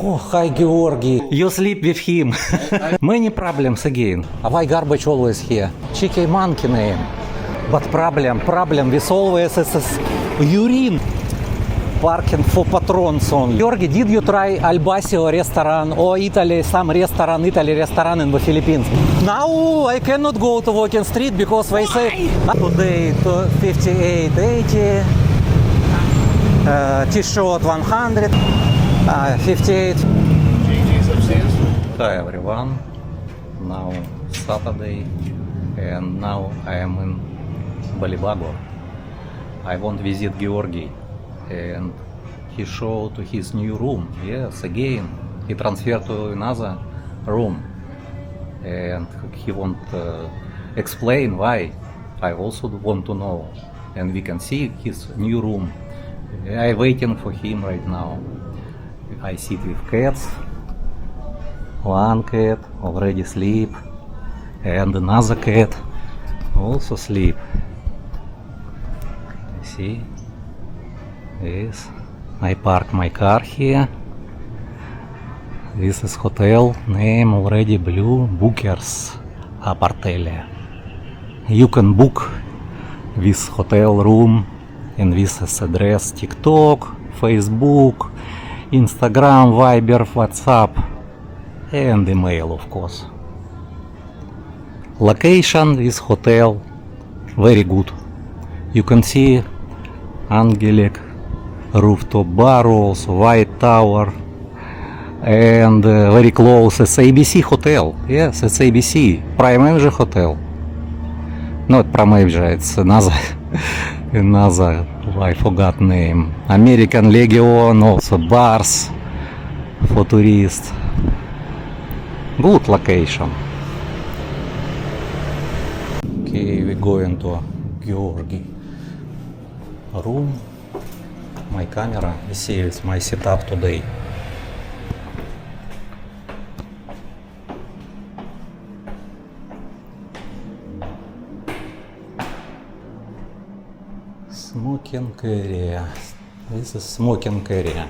Oh, hi Georgi. You sleep with him. Many problems again. Why garbage always here? Cheeky monkey name. But problem with always is urine. Parking for patrons only. Georgi, did you try Albasio restaurant or Italy, some restaurant, Italy restaurant in the Philippines? Now I cannot go to walking street because they say today to 58.80, t-shirt 100, 58. GG's upstairs. Hi everyone, now Saturday and now I am in Balibago. I want to visit Georgi and he showed his new room. Yes, again, he transferred to another room and he want explain why. I also want to know, and we can see his new room. I waiting for him right now. I sit with cats. One cat already sleep and another cat also sleep. You see? Yes. I park my car here. This is hotel name already Blue Bookers Apartele. You can book this hotel room in this address: TikTok, Facebook, Instagram, Viber, WhatsApp and email, of course. Location this hotel very good. You can see Angelic rooftop bar, also White Tower, and very close is ABC Hotel. Yes, it's ABC Prime Manager Hotel. Not Prime Manager, it's another I forgot name. American Legion, also bars for tourists. Good location. Okay, we going to Georgi room. My camera, you see, it's my setup today. Smoking area. This is smoking area.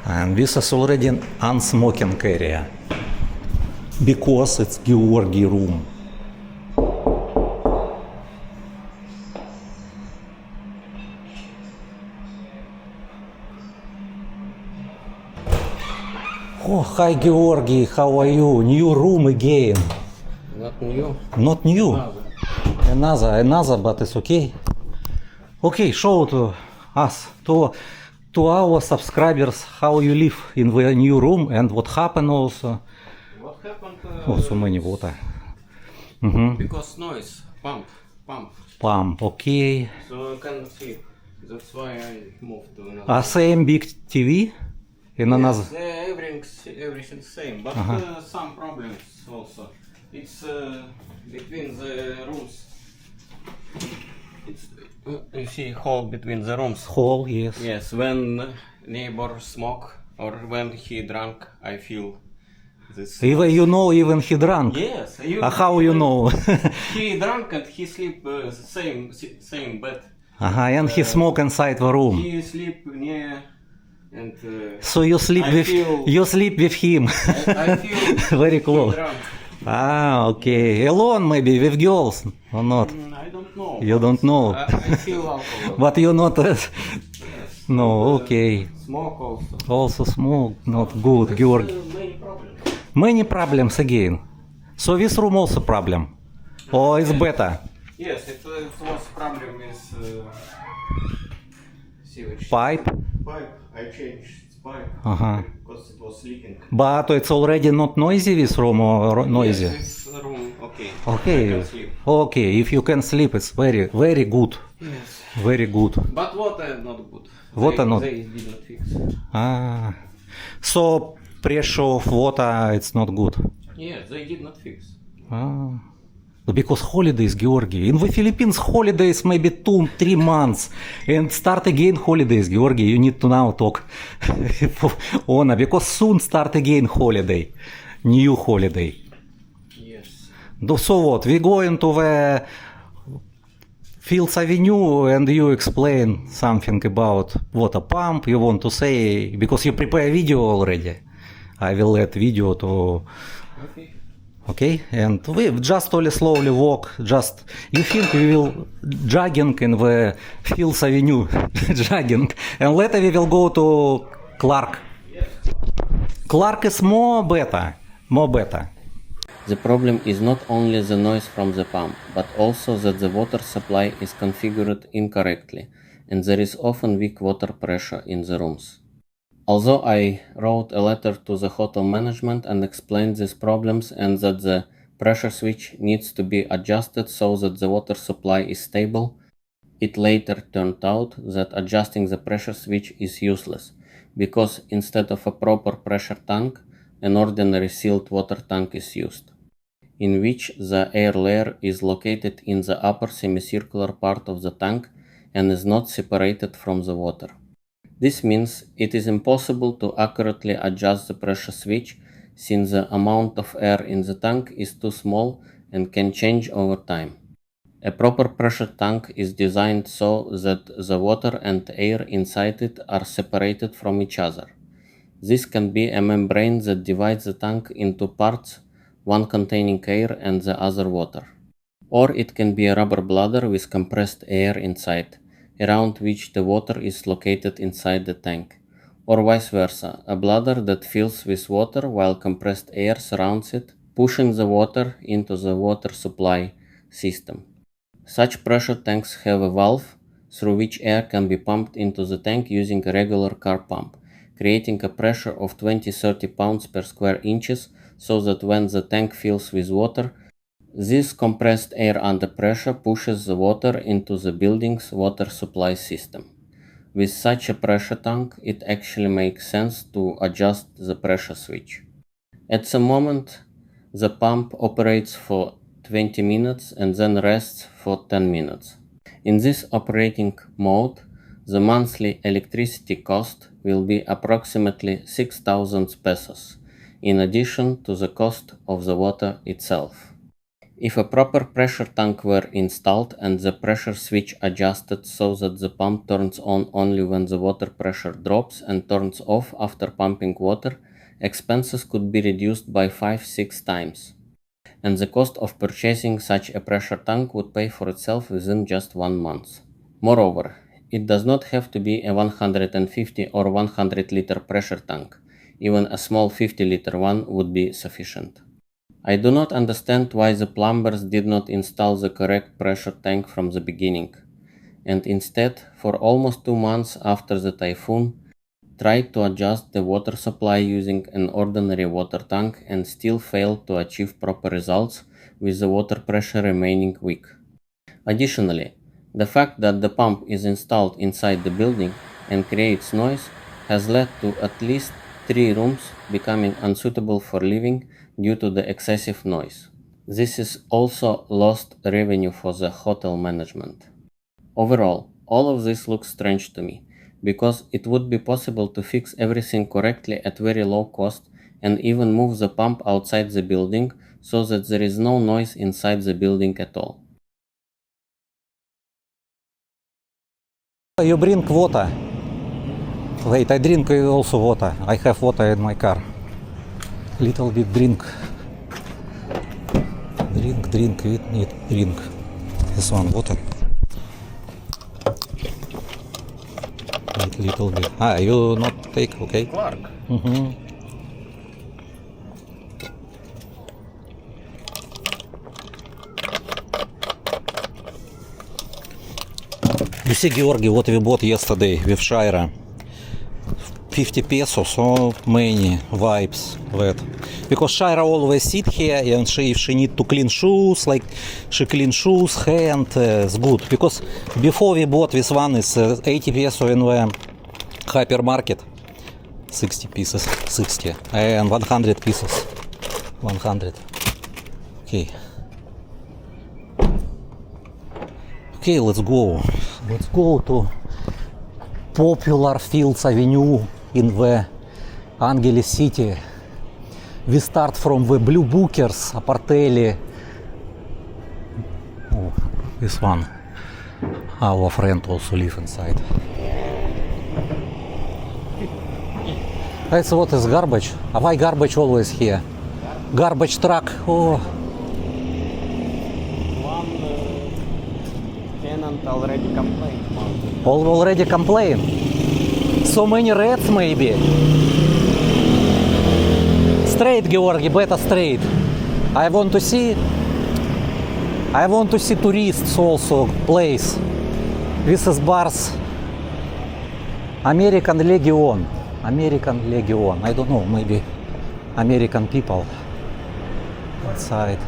And this is already an unsmoking area because it's Georgi room. Oh, hi Georgi, how are you? New room again. Not new. Not new. Another, but it's okay. Okay, show to us, to our subscribers, how you live in the new room and what happened also. What happened? Oh, so many water. Because noise. Pump. Okay. So I cannot sleep. That's why I moved to another. Same big TV in another. Yes, everything's same, but some problems also. It's between the rooms. It's you see hole between the rooms. Hall, yes. Yes, when neighbor smoke or when he drunk, I feel this. Even you know, even he drunk. Yes. How you know? He drunk and he sleep same bed. And he smoke inside the room. He sleep near and. So you sleep with him. I feel very close. he drunk. Okay. Alone maybe with girls or not? I don't know. You don't know. I feel alcohol. But you not. Yes. No. Okay. Smoke also. Also smoke. Not good. Georgi. Many problems. Many problems again. So this room also problem. Or it's better? Yes, it was problem with sewage. Pipe. I changed pipe because it was leaking. But it's already not noisy this room or noisy? Yes, this room okay. Okay. I can sleep. Okay, if you can sleep, it's very, very good. Yes. Very good. But water not good. Water not. They did not fix. So pressure of water, it's not good. Yes, they did not fix. Because holidays, Georgi. In the Philippines, holidays maybe 2-3 months. And start again holidays, Georgi. You need to now talk on, because soon start again holiday. New holiday. Yes. So what? We going to the Fields Avenue and you explain something about water pump you want to say, because you prepare video already. I will add video to... Okay. Okay, and we just only slowly walk, just, you think we will jogging in the Fields Avenue, jogging, and later we will go to Clark. Clark is more better. The problem is not only the noise from the pump, but also that the water supply is configured incorrectly, and there is often weak water pressure in the rooms. Although I wrote a letter to the hotel management and explained these problems and that the pressure switch needs to be adjusted so that the water supply is stable, it later turned out that adjusting the pressure switch is useless, because instead of a proper pressure tank, an ordinary sealed water tank is used, in which the air layer is located in the upper semicircular part of the tank and is not separated from the water. This means it is impossible to accurately adjust the pressure switch since the amount of air in the tank is too small and can change over time. A proper pressure tank is designed so that the water and air inside it are separated from each other. This can be a membrane that divides the tank into parts, one containing air and the other water. Or it can be a rubber bladder with compressed air inside, around which the water is located inside the tank, or vice versa, a bladder that fills with water while compressed air surrounds it, pushing the water into the water supply system. Such pressure tanks have a valve through which air can be pumped into the tank using a regular car pump, creating a pressure of 20-30 pounds per square inches, so that when the tank fills with water, this compressed air under pressure pushes the water into the building's water supply system. With such a pressure tank, it actually makes sense to adjust the pressure switch. At the moment, the pump operates for 20 minutes and then rests for 10 minutes. In this operating mode, the monthly electricity cost will be approximately 6,000 pesos, in addition to the cost of the water itself. If a proper pressure tank were installed and the pressure switch adjusted so that the pump turns on only when the water pressure drops and turns off after pumping water, expenses could be reduced by 5-6 times. And the cost of purchasing such a pressure tank would pay for itself within just 1 month. Moreover, it does not have to be a 150 or 100 liter pressure tank. Even a small 50 liter one would be sufficient. I do not understand why the plumbers did not install the correct pressure tank from the beginning, and instead, for almost 2 months after the typhoon, tried to adjust the water supply using an ordinary water tank and still failed to achieve proper results, with the water pressure remaining weak. Additionally, the fact that the pump is installed inside the building and creates noise has led to at least 3 rooms becoming unsuitable for living due to the excessive noise. This is also lost revenue for the hotel management. Overall, all of this looks strange to me, because it would be possible to fix everything correctly at very low cost and even move the pump outside the building so that there is no noise inside the building at all. You drink water. Wait, I drink also water. I have water in my car. Little bit drink. Drink, need drink. This one, water. Wait, little bit. You not take, okay? Clark. You see, Georgi, what we bought yesterday with Shaira. 50 pesos, so many vibes that. Because Shaira always sit here and if she need to clean shoes, like she clean shoes, hand, it's good. Because before we bought this one is 80 peso in the hypermarket, 60 pieces, 60, and 100 pieces, 100. Okay. Okay, let's go. Let's go to popular Fields Avenue in the Angeles City. We start from the Blue Bookers, Apartelli. Oh, this one. Our friend also live inside. It's what is garbage? Why garbage always here? Garbage truck. Oh, One tenant already complained about it. already complain. So many rats maybe. Straight, Georgi, better straight. I want to see tourists also place. This is bars. American Legion. American Legion. I don't know, maybe American people outside.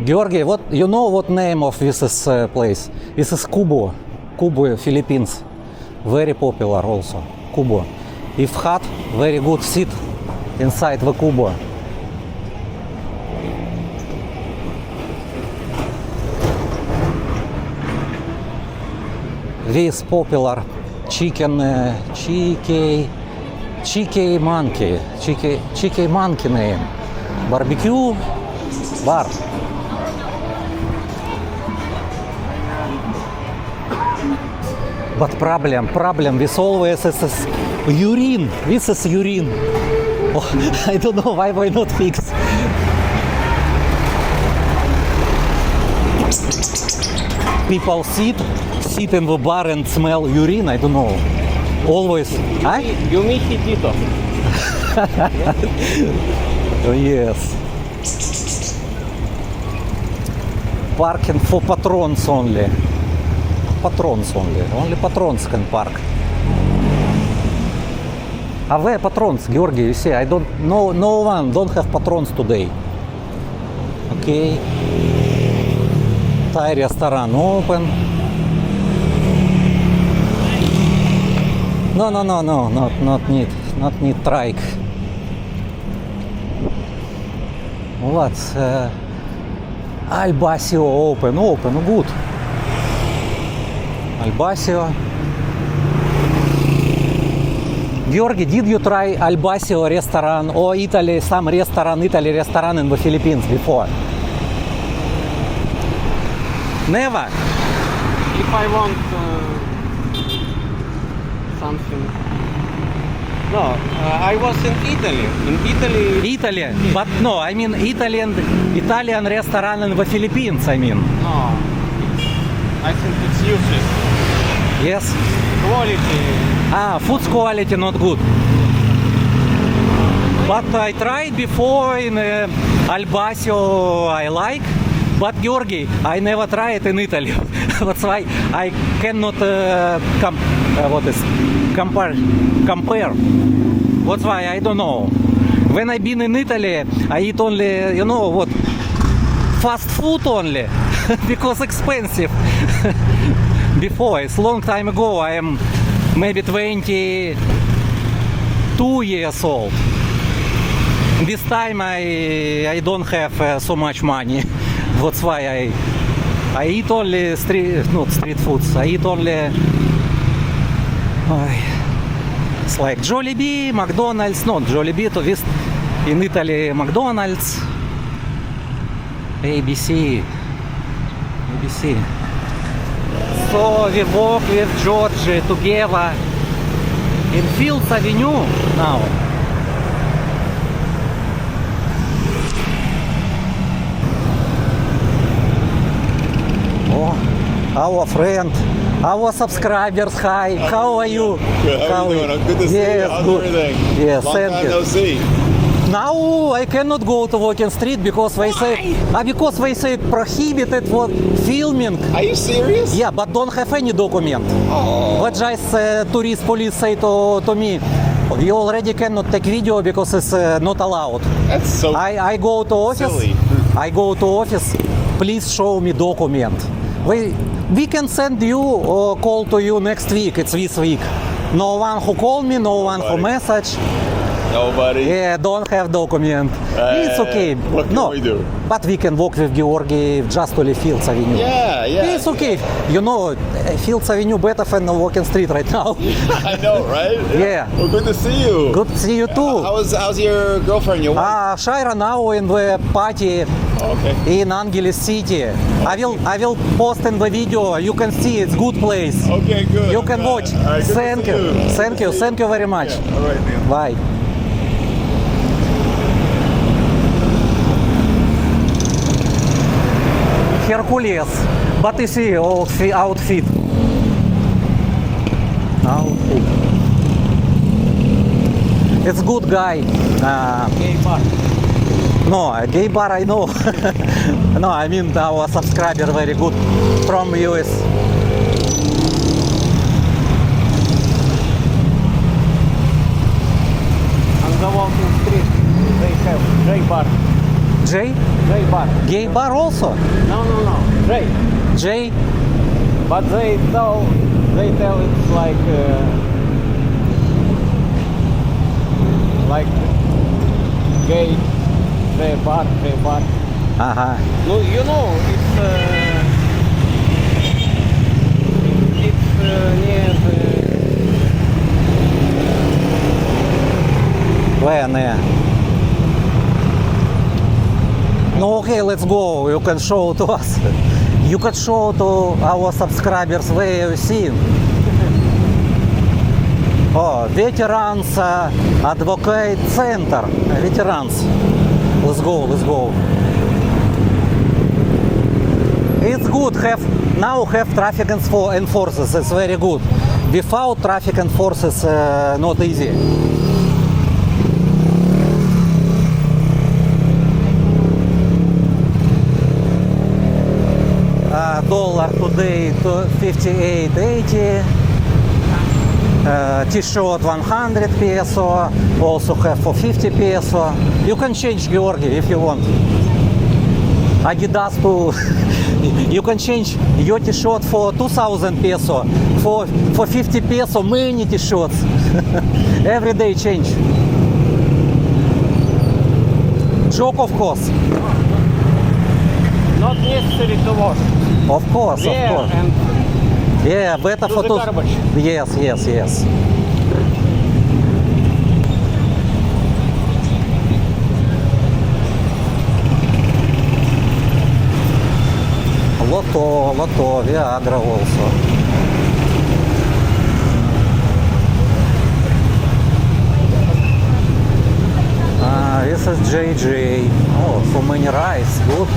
Georgi, what you know what name of this is place? This is Kubo. Kubo, Philippines. Very popular also. Kubo. If hot, very good sit inside the Kubo. This popular chicken monkey name. Barbecue bar. But problem with always is urine. This is urine. Oh, I don't know why not fix. People sit in the bar and smell urine. I don't know. Always. Huh? Humidity. Oh, yes. Parking for patrons only. Patrons only. Only patrons can park. Where patrons, Georgi? You see, no one don't have patrons today. Okay. Thai restaurant open. No, not need trike. What? Albasio open, good. Albasio. Georgi, did you try Albasio restaurant or some Italy restaurant in the Philippines before? Never. If I want something. No, I was in Italy. Italy, but no, I mean Italian restaurant in the Philippines, I mean. No, I think it's useless. Yes? Quality. Food quality not good. But I tried before in Albasio, I like. But Georgi, I never tried in Italy. That's why I cannot compare. That's why I don't know. When I've been in Italy, I eat only, fast food only, because expensive. Before, it's long time ago. I am maybe 22 years old. This time I don't have so much money. That's why I eat only not street foods. I eat only it's like Jollibee, McDonald's, not Jollibee, to this in Italy McDonald's, ABC. So we walk with George together in Fields Avenue now. Our friend, our subscribers, hi, how are you? Good, how are you doing? Good to see you. How's everything? Yes, Long thank time you. no see. Now I cannot go to walking street because they say prohibited for filming. Are you serious? Yeah, but don't have any document. Oh. But just tourist police say to me, you already cannot take video because it's not allowed. That's so I go to office. silly. I go to office. Please show me document. We can send you or call to you next week. It's this week. No one who call me, no one who Nobody. message. Nobody. Yeah, don't have document. It's okay. What can we do? But we can walk with Georgi just only Fields Avenue. Yeah, yeah. It's okay. You know, Fields Avenue better than walking street right now. I know, right? Yeah. Well, good to see you. Good to see you too. How's your girlfriend, your wife? Shaira now in the party Okay. in Angeles City. I will post in the video. You can see it's good place. Okay, good. You can watch. All right, good to Thank see you. Thank you. Thank you very much. Yeah, all right, man. Bye. Hercules, but you see outfit. It's good guy. Gay bar. No, gay bar I know. No, I mean our subscriber very good from US. On the walking street, they have gay bar. Jay? Gay bar. Gay bar also? No. Gay. Jay? But they tell it's like gay bar. Ага. No, you know, it's near the Where near? No, okay, let's go. You can show to us. You can show to our subscribers where you see. Oh, Veterans Advocate Center. Veterans. Let's go. It's good. Now have traffic enforcers. It's very good. Without traffic enforcers, not easy. Dollar today to 58.80. T-shirt 100 peso. Also have for 50 peso. You can change, Georgi, if you want. Adidas to you can change your T-shirt for 2,000 peso. For 50 peso, many T-shirts. Every day change. Joke, of course. not necessary to wash. Of course, There of course. and Yeah, better to for the two. garbage. Yes. Lotto, Viagra also. This is JJ. Oh, so many rice, good.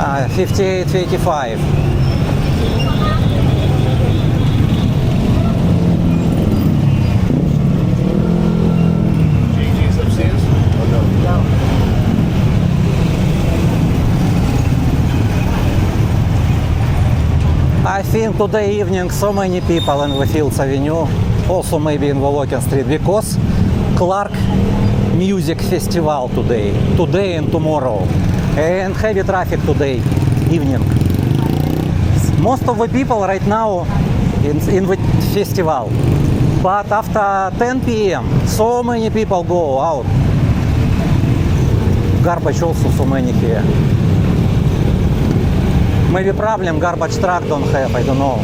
Ah, 58.85. JJ's upstairs? Oh, no. I think today evening so many people in the Fields Avenue, also maybe in the Walking Street, because Clark Music Festival today and tomorrow, and heavy traffic today evening. Most of the people right now in the festival, but after 10 p.m. so many people go out. Garbage also so many here. Maybe problem garbage truck don't have, I don't know.